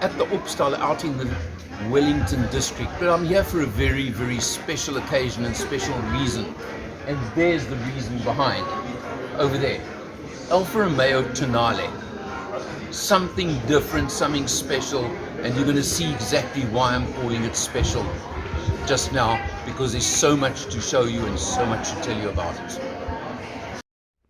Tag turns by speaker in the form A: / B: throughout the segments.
A: at the Upstall out in the Wellington district, but I'm here for a very, very special occasion and special reason. And there's the reason behind, over there. Alfa Romeo Tonale. Something different, something special, and you're going to see exactly why I'm calling it special just now, because there's so much to show you and so much to tell you about it.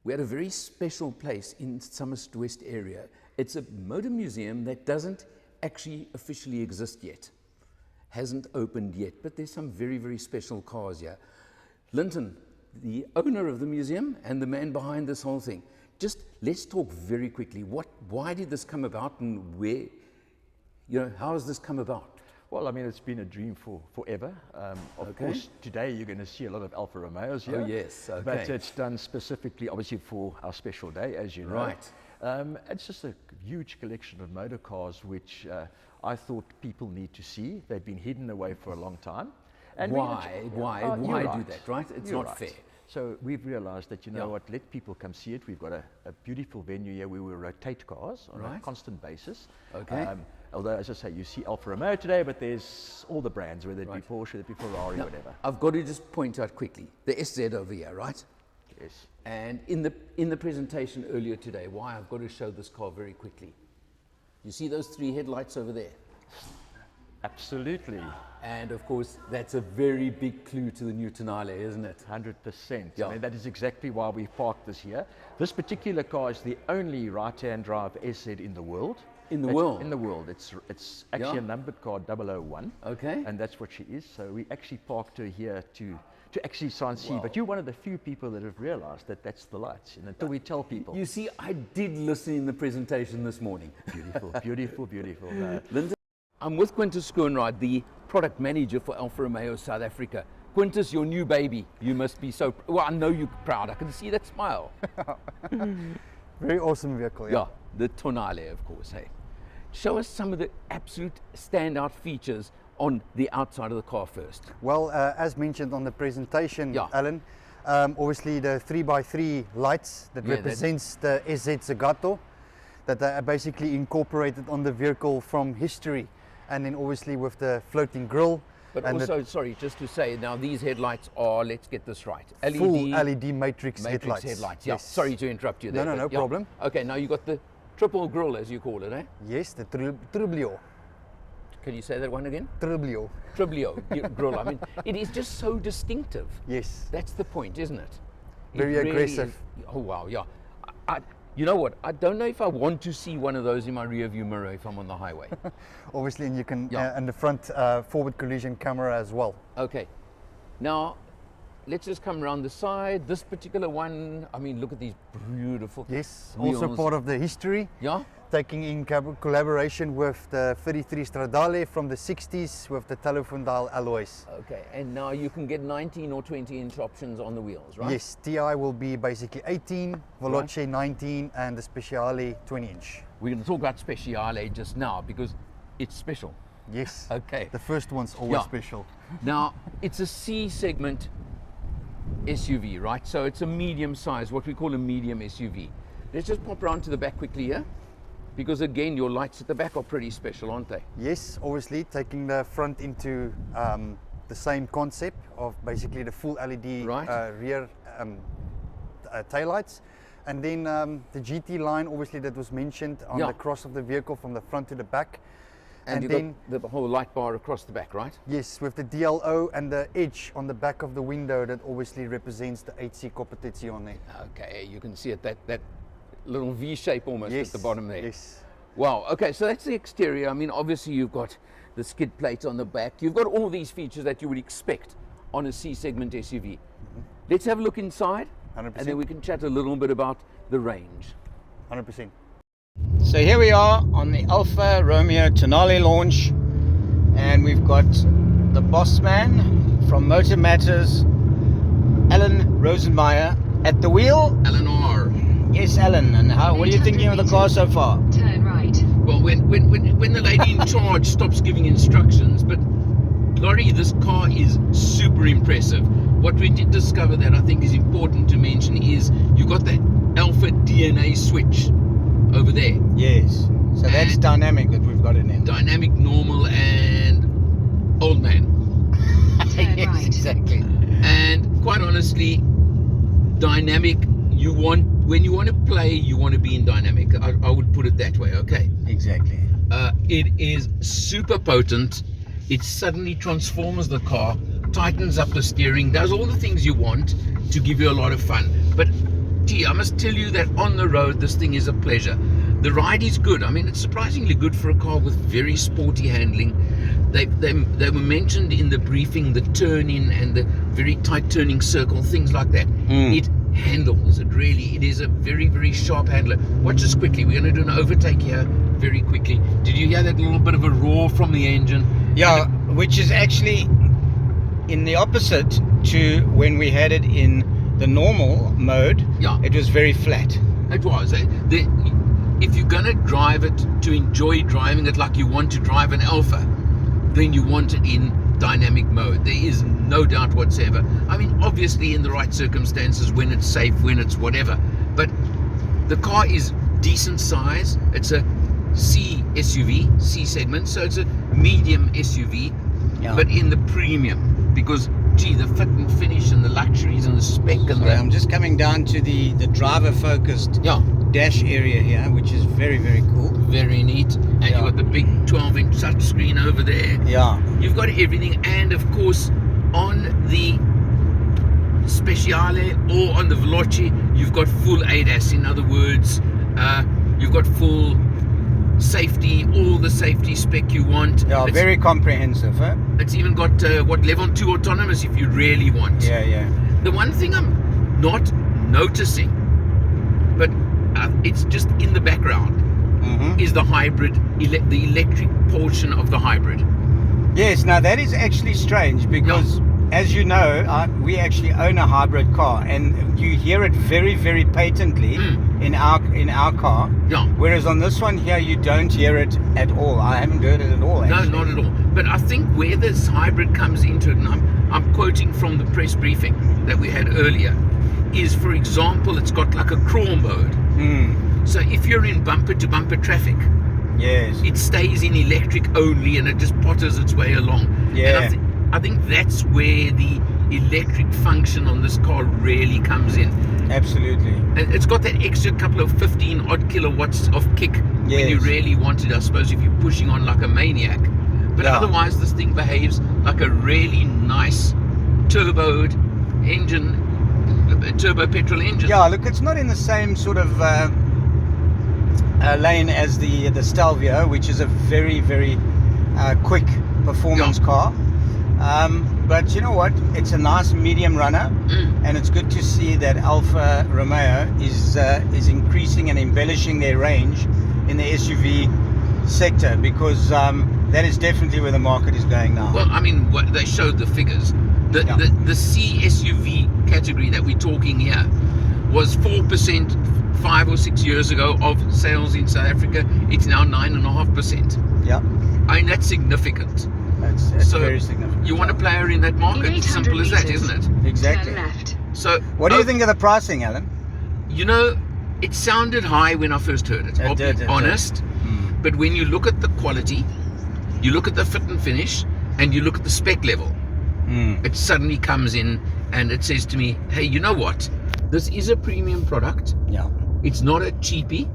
A: We're at a very special place in Somerset West area. It's a motor museum that doesn't actually officially exist yet. Hasn't opened yet, but there's some very, very special cars here. Linton, the owner of the museum and the man behind this whole thing, just let's talk very quickly. Why did this come about, and where, how has this come about?
B: Well, I mean, it's been a dream for forever. Of course, today you're going to see a lot of Alfa Romeos here.
A: Oh, yes, okay.
B: But it's done specifically, obviously, for our special day, as you know.
A: Right.
B: It's just a huge collection of motor cars, which I thought people need to see. They've been hidden away for a long time. And
A: why do that, right? It's
B: You're
A: not
B: right.
A: fair.
B: So we've realized that, what, let people come see it. We've got a beautiful venue here where we rotate cars on a constant basis.
A: Okay.
B: Although, as I say, you see Alfa Romeo today, but there's all the brands, whether it be Porsche, whether it be Ferrari, whatever.
A: I've got to just point out quickly, the SZ over here, right?
B: Yes.
A: And in the presentation earlier today, why I've got to show this car very quickly. You see those 3 headlights over there?
B: Absolutely.
A: And of course, that's a very big clue to the new Tonale, isn't it?
B: 100%.
A: Yeah.
B: I mean, that is exactly why we've parked this here. This particular car is the only right-hand drive SZ in the world.
A: In the world?
B: In the world. It's actually a numbered car, 001.
A: Okay.
B: And that's what she is. So we actually parked her here to actually try and see. Wow. But you're one of the few people that have realized that that's the lights. And until we tell people.
A: You see, I did listen in the presentation this morning.
B: Beautiful, beautiful, beautiful.
A: Linton, I'm with Quintus Schoenrod, the product manager for Alfa Romeo South Africa. Quintus, your new baby. You must be so, well, I know you're proud. I can see that smile.
C: Very awesome vehicle,
A: Yeah, the Tonale, of course, hey. Show us some of the absolute standout features on the outside of the car first.
C: Well, as mentioned on the presentation, Alan, obviously the 3x3 lights that represents the SZ Zagato that are basically incorporated on the vehicle from history, and then obviously with the floating grille.
A: But also, sorry, just to say, now these headlights are, let's get this right, LED,
C: full LED matrix headlights.
A: Yeah, yes. Sorry to interrupt you there.
C: No problem.
A: Okay, now you got the triple grille, as you call it, eh?
C: Yes, the Trublio.
A: Can you say that one again?
C: Trublio.
A: Trublio grille. I mean, it is just so distinctive.
C: Yes.
A: That's the point, isn't it?
C: Very aggressive.
A: Oh, wow, yeah. You know what? I don't know if I want to see one of those in my rear view mirror if I'm on the highway.
C: Obviously, and you can, and the front forward collision camera as well.
A: Okay. Now, let's just come around the side. This particular one, I mean, look at these beautiful wheels.
C: Also part of the history.
A: Yeah.
C: Taking in collaboration with the 33 Stradale from the 60s with the telephone dial alloys.
A: Okay, and now you can get 19 or 20-inch options on the wheels, right?
C: Yes, TI will be basically 18, Veloce 19, and the Speciale 20-inch.
A: We're going to talk about Speciale just now because it's special.
C: Yes.
A: Okay.
C: The first one's always special.
A: Now, it's a C segment SUV, right? So it's a medium size, what we call a medium SUV. Let's just pop around to the back quickly here. Because again, your lights at the back are pretty special, aren't they?
C: Yes, obviously taking the front into the same concept of basically the full LED rear taillights. And then the GT line, obviously, that was mentioned on the cross of the vehicle from the front to the back.
A: And you then got the whole light bar across the back, right?
C: Yes, with the DLO and the edge on the back of the window that obviously represents the 8C Competizione.
A: Okay, you can see it, that little V shape almost at the bottom there.
C: Yes.
A: Wow, okay, so that's the exterior. I mean, obviously you've got the skid plate on the back. You've got all these features that you would expect on a C-segment SUV. Let's have a look inside,
C: 100%.
A: and then we can chat a little bit about the range.
C: 100%.
D: So here we are on the Alfa Romeo Tonale launch, and we've got the boss man from Motor Matters, Alan Rosenmeyer, at the wheel.
A: Alan R.
D: Yes, Alan, and what are you thinking of the car so far?
E: Turn right.
A: Well, when the lady in charge stops giving instructions, but Laurie, this car is super impressive. What we did discover that I think is important to mention is you've got the Alfa DNA switch over there.
D: Yes. So that's dynamic that we've got it in.
A: Dynamic, normal, and old man.
D: Yes, exactly.
A: And quite honestly, dynamic, when you want to play, you want to be in dynamic. I would put it that way, okay?
D: Exactly.
A: It is super potent. It suddenly transforms the car, tightens up the steering, does all the things you want to give you a lot of fun. But gee, I must tell you that on the road, this thing is a pleasure. The ride is good. I mean, it's surprisingly good for a car with very sporty handling. They were mentioned in the briefing, the turn-in and the very tight turning circle, things like that. It handles it really. It is a very, very sharp handler. Watch this quickly. We're going to do an overtake here very quickly. Did you hear that little bit of a roar from the engine?
D: Yeah, which is actually in the opposite to when we had it in the normal mode.
A: Yeah.
D: It was very flat.
A: It was. If you're going to drive it to enjoy driving it like you want to drive an Alfa, then you want it in dynamic mode. There is no doubt whatsoever. I mean, obviously in the right circumstances, when it's safe, when it's whatever. But the car is decent size. It's a C SUV, C segment, so it's a medium SUV, but in the premium, because gee, the fit and finish and the luxuries and the spec and
D: I'm just coming down to the driver focused dash area here, which is very, very cool.
A: Very neat. And you've got the big 12-inch touch screen over there.
D: Yeah.
A: You've got everything, and of course on the Speciale or on the Veloce, you've got full ADAS. In other words, you've got full safety, all the safety spec you want.
D: Yeah, very comprehensive, huh?
A: It's even got level 2 autonomous if you really want.
D: Yeah.
A: The one thing I'm not noticing, but it's just in the background, is the hybrid, the electric portion of the hybrid.
D: Yes, now that is actually strange because, as you know, we actually own a hybrid car, and you hear it very, very patently in our car.
A: Yeah.
D: Whereas on this one here, you don't hear it at all. I haven't heard it at all. Actually.
A: No, not at all. But I think where this hybrid comes into it, and I'm quoting from the press briefing that we had earlier, is, for example, it's got like a crawl mode. So if you're in bumper-to-bumper traffic,
D: yes,
A: it stays in electric only, and it just potters its way along.
D: Yeah.
A: And I think that's where the electric function on this car really comes in.
D: Absolutely.
A: And it's got that extra couple of 15 odd kilowatts of kick when you really want it, I suppose, if you're pushing on like a maniac. But otherwise, this thing behaves like a really nice turboed engine, turbo petrol engine.
D: Yeah, look, it's not in the same sort of lane as the Stelvio, which is a very, very quick performance car. But you know what? It's a nice medium runner, and it's good to see that Alfa Romeo is increasing and embellishing their range in the SUV sector, because that is definitely where the market is going now.
A: Well, I mean, they showed the figures. The C SUV category that we're talking here was 4% 5 or 6 years ago of sales in South Africa. It's now 9.5%.
D: Yeah.
A: I mean, that's significant.
D: That's very significant.
A: You want a player in that market, simple as that, isn't it?
D: Exactly. So what do you think of the pricing, Alan?
A: You know, it sounded high when I first heard it. I'll be honest. But when you look at the quality, you look at the fit and finish, and you look at the spec level, it suddenly comes in and it says to me, hey, you know what? This is a premium product.
D: Yeah. It's
A: not a cheapie.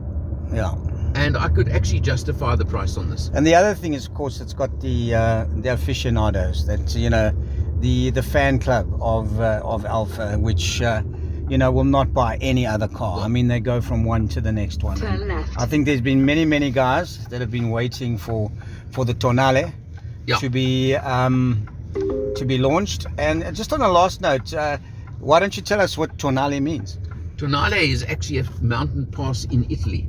D: Yeah.
A: And I could actually justify the price on this.
D: And the other thing is, of course, it's got the aficionados, that, you know, the fan club of Alfa, which will not buy any other car. I mean, they go from one to the next one.
E: Turn left.
D: I think there's been many guys that have been waiting for the Tonale to be launched. And just on a last note, why don't you tell us what Tonale means?
A: Tonale is actually a mountain pass in Italy,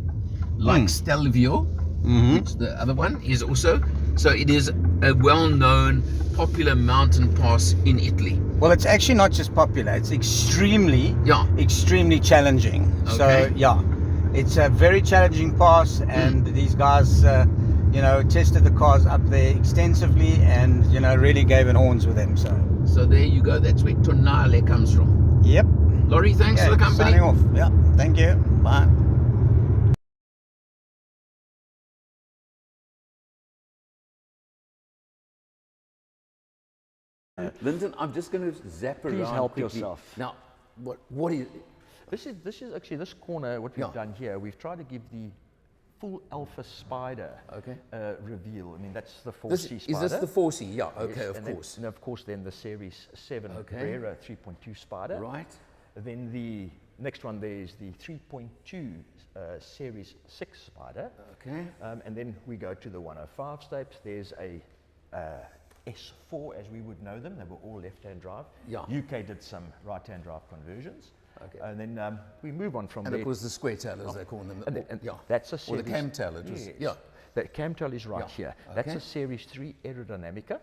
A: like Stelvio, which the other one is also. So it is a well-known, popular mountain pass in Italy.
D: Well, it's actually not just popular; it's extremely challenging.
A: Okay.
D: So yeah, it's a very challenging pass, and these guys, tested the cars up there extensively, and really gave it horns with them. So.
A: So there you go. That's where Tonale comes from.
D: Yep.
A: Laurie, thanks for the company.
D: Signing off. Yeah. Thank you. Bye.
A: Linton, I'm just going to zap around.
B: Please help
A: quickly.
B: yourself.
A: Now, what is?
B: This is actually this corner. What we've done here, we've tried to give the full Alpha Spider reveal. I mean, that's the 4C Spider.
A: Is this the 4C? Yeah. Okay,
B: yes,
A: of course.
B: And of course, then the Series 7 Carrera 3.2 Spider.
A: Right.
B: Then the next one there is the 3.2 Series 6 Spider.
A: Okay.
B: And then we go to the 105 steps. There's a S4, as we would know them. They were all left-hand drive.
A: Yeah.
B: UK did some right-hand drive conversions.
A: Okay.
B: And then we move on from there.
A: And of course the square tail, as they call them.
B: And that's a series.
A: Or the cam tail. It was,
B: yes. The cam tail is right here. That's
A: Okay.
B: a Series 3 Aerodynamica.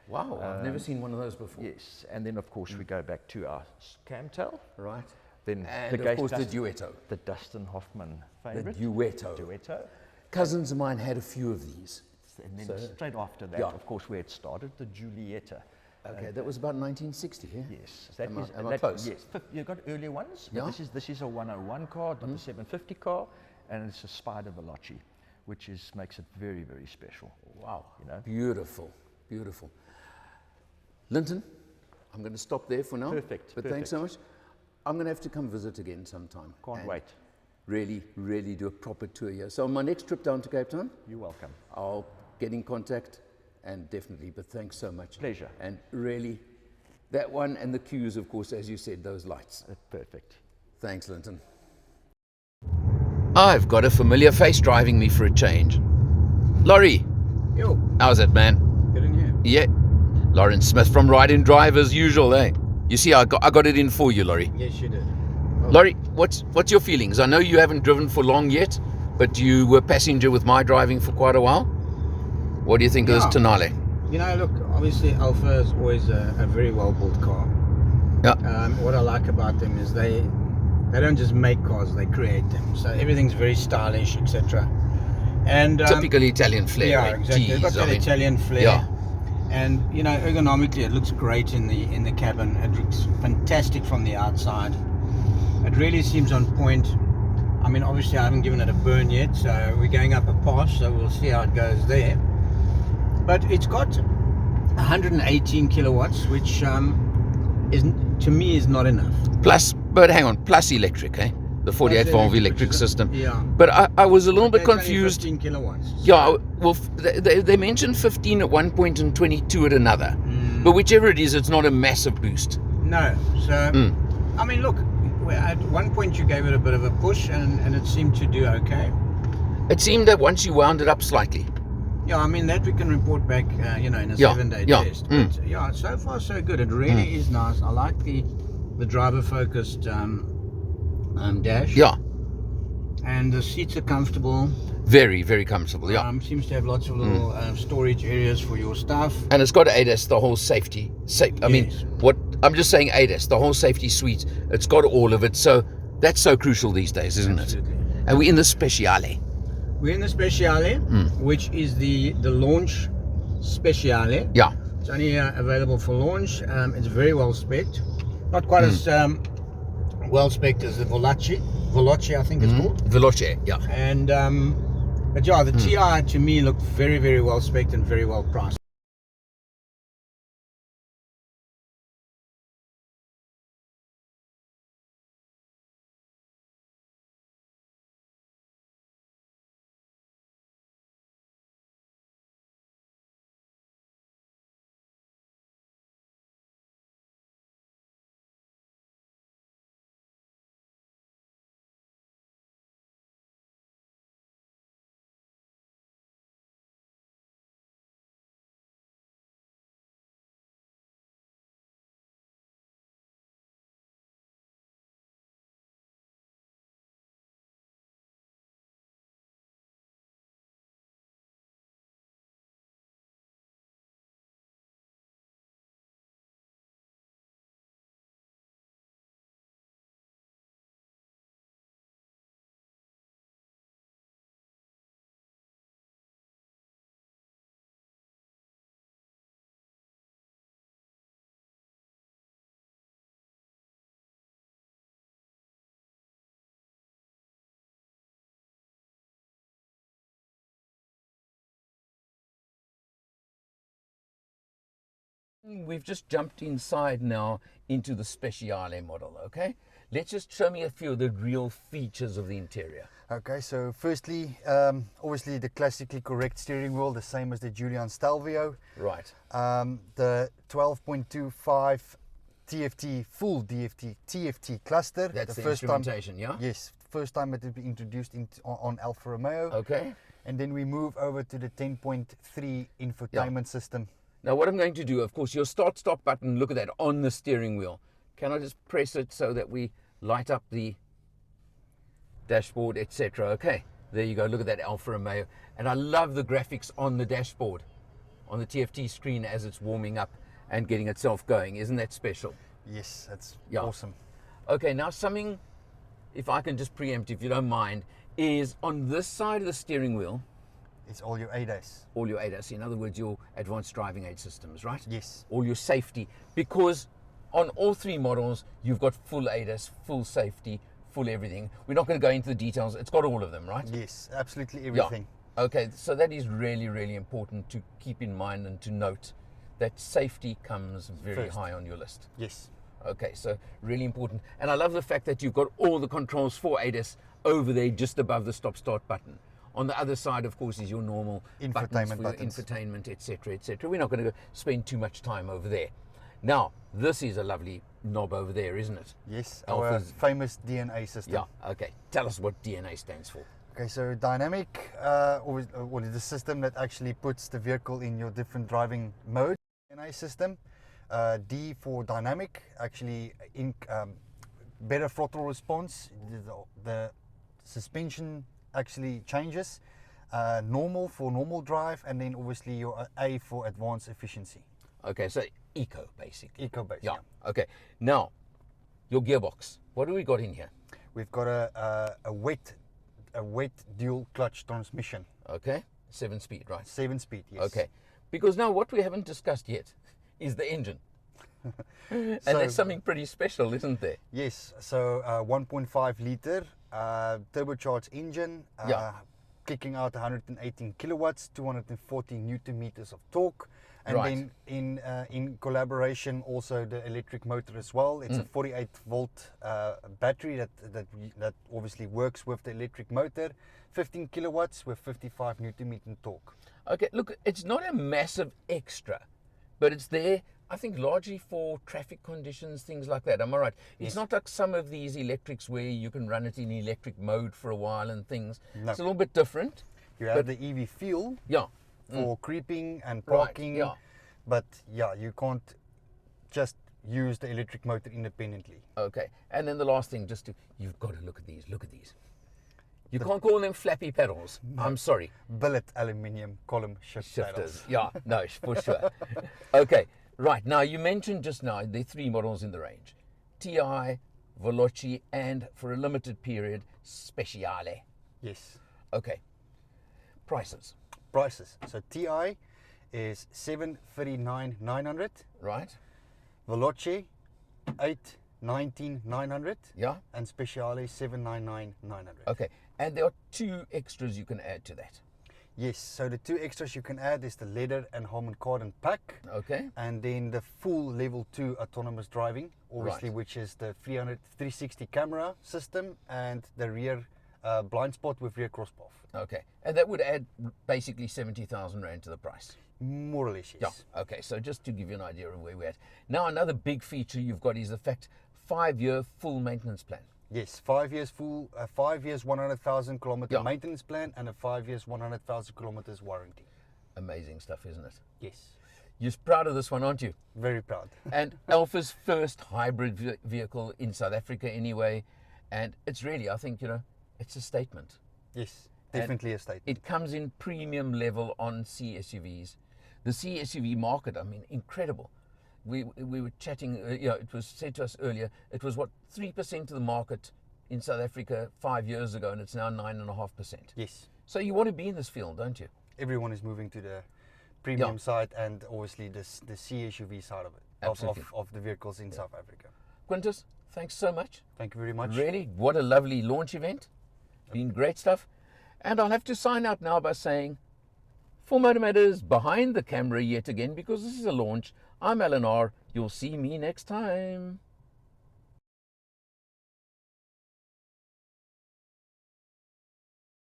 A: Wow, I've never seen one of those before.
B: Yes. And then, of course, we go back to our cam tail.
A: Right.
B: Then
A: And
B: the
A: of course the Duetto.
B: The Dustin Hoffman
A: The
B: favorite.
A: Duetto. Cousins of mine had a few of these.
B: And then straight after that, of course, where it started, the Giulietta.
A: Okay, that was about 1960, yeah?
B: Yes,
A: Am I close?
B: Yes, you've got earlier ones. But this is a 101 car, not the 750 car, and it's a Spider Veloci, which makes it very, very special.
A: Wow,
B: you know,
A: beautiful, beautiful. Linton, I'm going to stop there for now.
B: Perfect.
A: But thanks so much. I'm going to have to come visit again sometime.
B: Can't wait.
A: Really, really do a proper tour here. So on my next trip down to Cape Town,
B: you're welcome.
A: I'll get in contact. And definitely, but thanks so much.
B: Pleasure.
A: And really, that one and the cues, of course, as you said, those lights.
B: Perfect.
A: Thanks, Linton. I've got a familiar face driving me for a change. Laurie.
D: Yo.
A: How's it, man?
D: Good in here.
A: Yeah. Lawrence Smith from Ride and Drive as usual, eh? You see, I got it in for you, Laurie.
D: Yes, you did.
A: Laurie, what's your feelings? I know you haven't driven for long yet, but you were passenger with my driving for quite a while. What do you think of this Tonale?
D: You know, look, obviously Alfa is always a very well built car.
A: Yeah.
D: What I like about them is they don't just make cars, they create them. So everything's very stylish, etc. And
A: typical Italian flair.
D: Yeah,
A: right?
D: exactly. They've got that Italian flair.
A: Yeah.
D: And you know, ergonomically it looks great in the cabin. It looks fantastic from the outside. It really seems on point. I mean, obviously I haven't given it a burn yet, so we're going up a pass, so we'll see how it goes there. But it's got 118 kilowatts, which to me is not enough.
A: Plus, but hang on, plus electric, eh? The 48-volt electric system.
D: Yeah.
A: But I was a little bit confused.
D: 15 kilowatts. So.
A: Yeah, well, they mentioned 15 at one point and 22 at another. But whichever it is, it's not a massive boost.
D: No. So, I mean, look, at one point you gave it a bit of a push and it seemed to do okay.
A: It seemed that once you wound it up slightly.
D: Yeah, I mean, that we can report back, in a 7-day test. But, yeah, so far so good. It really is nice. I like the driver-focused dash.
A: Yeah.
D: And the seats are comfortable.
A: Very, very comfortable, yeah.
D: Seems to have lots of little storage areas for your stuff.
A: And it's got ADAS, the whole safety. I mean, I'm just saying ADAS, the whole safety suite. It's got all of it. So that's so crucial these days, isn't
D: Absolutely.
A: it? And we're in the Speciale.
D: We're in the Speciale, which is the launch Speciale.
A: Yeah.
D: It's only available for launch. It's very well spec'd. Not quite as well spec'd as the Veloci, I think it's called.
A: Veloce, yeah.
D: And but yeah, the TI to me looked very, very well spec'd and very well priced.
A: we've just jumped inside now into the Speciale model, okay? Let's just show me a few of the real features of the interior.
C: Okay, so firstly, obviously the classically correct steering wheel, the same as the Julian Stelvio.
A: Right.
C: The 12.25 TFT, full DFT, TFT cluster.
A: That's the
C: first
A: instrumentation,
C: time,
A: yeah?
C: Yes, first time it will be introduced on Alfa Romeo.
A: Okay.
C: And then we move over to the 10.3 infotainment system.
A: Now what I'm going to do, of course, your start-stop button, look at that, on the steering wheel. Can I just press it so that we light up the dashboard, etc.? Okay, there you go, look at that Alfa Romeo. And I love the graphics on the dashboard, on the TFT screen as it's warming up and getting itself going. Isn't that special?
C: Yes, that's
A: Yeah.
C: awesome.
A: Okay, now something, if I can just preempt, if you don't mind, is on this side of the steering wheel,
C: It's all your ADAS.
A: all your ADAS, in other words, your advanced driving aid systems, right?
C: Yes.
A: All your safety, because on all three models, you've got full ADAS, full safety, full everything. We're not going to go into the details. It's got all of them, right?
C: Yes, absolutely everything.
A: Yeah. Okay, so that is really, really important to keep in mind and to note that safety comes very
C: First.
A: high on your list.
C: Yes.
A: Okay, so really important. And I love the fact that you've got all the controls for ADAS over there just above the stop-start button. On the other side, of course, is your normal buttons for your infotainment, etc., etc. We're not going to go spend too much time over there. Now, this is a lovely knob over there, isn't it?
C: Yes,
A: Alfa's
C: our famous DNA system.
A: Yeah, okay. Tell us what DNA stands for.
C: Okay, so dynamic, or the system that actually puts the vehicle in your different driving modes. DNA system. D for dynamic, actually better throttle response. The suspension actually changes. Normal for normal drive, and then obviously your A for advanced efficiency.
A: Okay, so eco, basically.
C: Eco base.
A: Yeah, okay. Now, your gearbox. What do we got in here?
C: We've got a wet dual clutch transmission.
A: Okay, 7-speed, right?
C: 7-speed, yes.
A: Okay, because now what we haven't discussed yet is the engine. And that's something pretty special, isn't there?
C: Yes, so 1.5 liter turbocharged engine, kicking out 118 kilowatts, 240 newton meters of torque, and
A: Right.
C: then in collaboration also the electric motor as well. It's a 48 volt battery that obviously works with the electric motor, 15 kilowatts with 55 newton meter torque.
A: Okay, look, it's not a massive extra, but it's there, I think, largely for traffic conditions, things like that. Am I right?
C: Yes.
A: It's not like some of these electrics where you can run it in electric mode for a while and things.
C: No.
A: It's a little bit different.
C: You have the EV fuel
A: Yeah.
C: for creeping and
A: Right,
C: parking,
A: yeah.
C: but yeah, you can't just use the electric motor independently.
A: Okay, and then the last thing, you've got to look at these. Look at these. You can't call them flappy pedals. I'm sorry.
C: Billet aluminium column
A: Shifters.
C: pedals.
A: Yeah, no, for sure. Okay, right. Now, you mentioned just now the three models in the range. TI, Veloce, and for a limited period, Speciale.
C: Yes.
A: Okay. Prices,
C: Prices. So TI is 739,900,
A: right?
C: Veloce 819,900,
A: Yeah?
C: and Speciale 799,900.
A: Okay. And there are two extras you can add to that.
C: Yes. So the two extras you can add is the leather and Harman Kardon pack,
A: Okay?
C: and then the full level 2 autonomous driving, obviously,
A: Right.
C: which is the 360 camera system and the rear blind spot with rear cross path.
A: Okay. And that would add basically 70,000 Rand to the price.
C: More or less, yes.
A: Yeah. Okay. So just to give you an idea of where we're at. Now, another big feature you've got is the fact 5-year full maintenance plan.
C: Yes, 5 years full, 5 years 100,000 kilometer
A: Yeah.
C: maintenance plan, and a 5 years 100,000 kilometers warranty.
A: Amazing stuff, isn't it?
C: Yes,
A: You're proud of this one, aren't you?
C: very proud.
A: And Alfa's first hybrid vehicle in South Africa anyway. And it's really, I think, it's a statement.
C: Yes, definitely a statement.
A: It comes in premium level on C SUVs. The C SUV market, I mean, incredible. We were chatting, it was said to us earlier, it was 3% of the market in South Africa 5 years ago, and it's now 9.5%.
C: Yes,
A: So you want to be in this field, don't you?
C: everyone is moving to the premium side, and obviously the C SUV side of it,
A: Absolutely.
C: of the vehicles in South Africa.
A: Quintus, thanks so much.
C: Thank you very much.
A: Really, what a lovely launch event. Been great stuff. And I'll have to sign out now by saying, For Motor Matters behind the camera yet again, because this is a launch, I'm Alan R. You'll see me next time.